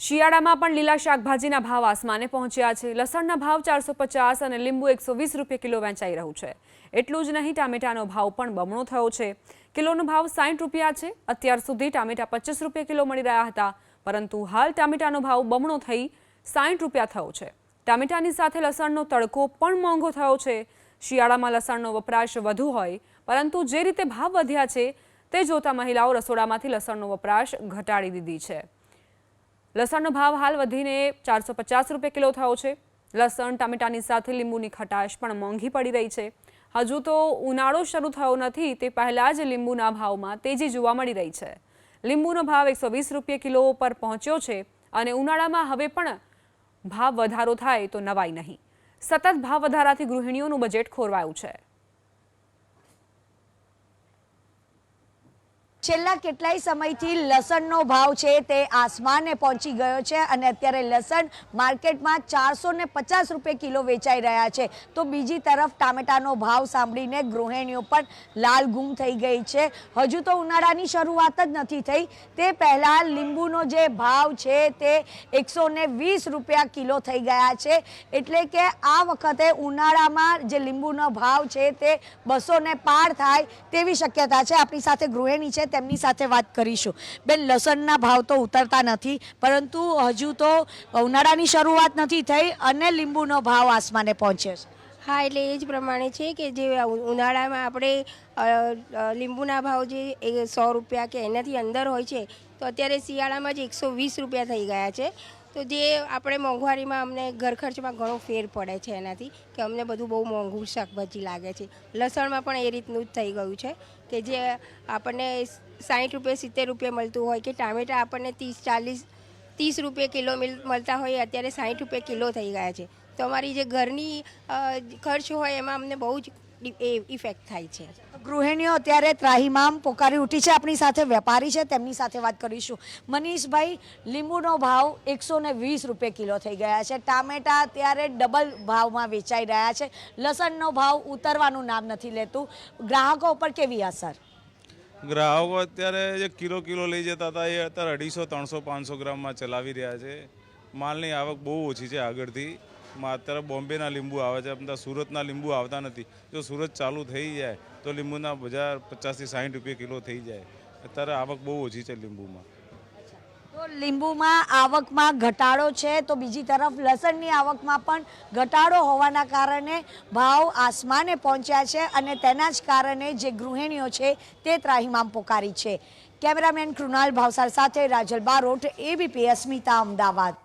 શિયાળામાં પણ લીલા શાકભાજીના ભાવ આસમાને પહોંચ્યા છે। લસણના ભાવ 450 અને લીંબુ 120 રૂપિયા કિલો વેચાઈ રહ્યું છે। એટલું જ નહીં, ટામેટાનો ભાવ પણ બમણો થયો છે। કિલોનો ભાવ 60 રૂપિયા છે। અત્યાર સુધી ટામેટા 25 રૂપિયા કિલો મળી રહ્યા હતા, પરંતુ હાલ ટામેટાનો ભાવ બમણો થઈ 60 રૂપિયા થયો છે। ટામેટાની સાથે લસણનો તડકો પણ મોંઘો થયો છે। શિયાળામાં લસણનો વપરાશ વધુ હોય, પરંતુ જે રીતે ભાવ વધ્યા છે તે જોતા મહિલાઓ રસોડામાંથી લસણનો વપરાશ ઘટાડી દીધી છે। લસણનો ભાવ હાલ વધીને 450 રૂપિયા કિલો થયો છે। લસણ ટામેટાની સાથે લીંબુની ખટાશ પણ મોંઘી પડી રહી છે। હજુ તો ઉનાળો શરૂ થયો નથી તે પહેલાં જ લીંબુના ભાવમાં તેજી જોવા મળી રહી છે। લીંબુનો ભાવ 120 રૂપિયા કિલો પર પહોંચ્યો છે અને ઉનાળામાં હવે પણ ભાવ વધારો થાય તો નવાઈ નહીં। સતત ભાવ વધારાથી ગૃહિણીઓનું બજેટ ખોરવાયું છે। છેલ્લા કેટલાય સમયથી લસણનો ભાવ છે તે આસમાને પહોંચી ગયો છે અને અત્યારે લસણ માર્કેટમાં 450 રૂપિયા કિલો વેચાઈ રહ્યા છે। તો બીજી તરફ ટામેટાનો ભાવ સાંભળીને ગૃહિણીઓ પણ લાલઘૂમ થઈ ગઈ છે। હજુ તો ઉનાળાની શરૂઆત જ નથી થઈ, તે પહેલાં લીંબુનો જે ભાવ છે તે 120 રૂપિયા કિલો થઈ ગયા છે। એટલે કે આ વખતે ઉનાળામાં જે લીંબુનો ભાવ છે તે 200 ને પાર થાય તેવી શક્યતા છે। આપણી સાથે ગૃહિણી છે, તેમની સાથે વાત કરીશું। બેન, લસણના ભાવ તો ઉતરતા નથી, પરંતુ હજુ તો ઉનાળાની શરૂઆત નથી થઈ અને લીંબુનો ભાવ આસમાને પહોંચ્યો છે। હા, એટલે એ જ પ્રમાણે છે કે જે ઉનાળામાં આપણે લીંબુના ભાવ જે 100 રૂપિયા કે એનાથી અંદર હોય છે, તો અત્યારે શિયાળામાં જ 120 રૂપિયા થઈ ગયા છે। તો જે આપણે મોંઘવારીમાં અમને ઘર ખર્ચમાં ઘણો ફેર પડે છે એનાથી, કે અમને બધું બહુ મોંઘું શાકભાજી લાગે છે। લસણમાં પણ એ રીતનું જ થઈ ગયું છે કે જે આપણને 60 રૂપિયા 70 રૂપિયા મળતું હોય, કે ટામેટા આપણને 30 રૂપિયા કિલો મળતા હોય, અત્યારે 60 રૂપિયા કિલો થઈ ગયા છે। તો અમારી જે ઘરની ખર્ચ હોય એમાં અમને બહુ જ ઇફેક્ટ થાય છે। ગૃહિણીઓ અત્યારે ત્રાહિમામ પોકારી ઉઠી છે। આપણી સાથે વેપારી છે, તેમની સાથે વાત કરીશું। મનીષભાઈ, લીંબુનો ભાવ 120 રૂપિયા કિલો થઈ ગયા છે, ટામેટા અત્યારે ડબલ ભાવમાં વેચાઈ રહ્યા છે, લસણનો ભાવ ઉતરવાનું નામ નથી લેતું, ગ્રાહકો ઉપર કેવી અસર? ગ્રાહકો અત્યારે જે કિલો લઈ જતા હતા એ અત્યારે 250, 300, 500 ગ્રામમાં ચલાવી રહ્યા છે। માલની આવક બહુ ઓછી છે આગળથી। અત્યારે બોમ્બેના લીંબુ આવે છે, અમદાવાદ સુરતના લીંબુ આવતા નથી। જો સુરત ચાલુ થઈ જાય તો લીંબુના બજાર 50 થી 60 રૂપિયા કિલો થઈ જાય। અત્યારે આવક બહુ ઓછી છે લીંબુમાં। તો લીંબુમાં આવકમાં ઘટાડો છે, તો બીજી તરફ લસણની આવકમાં પણ ઘટાડો હોવાના કારણે ભાવ આસમાને પહોંચ્યા છે અને તેના જ કારણે જે ગૃહિણીઓ છે તે ત્રાહિમામ પોકારી છે। કેમેરામેન કૃણાલ ભાવસાર સાથે રાજલ બારોટ, ABP અસ્મિતા, અમદાવાદ।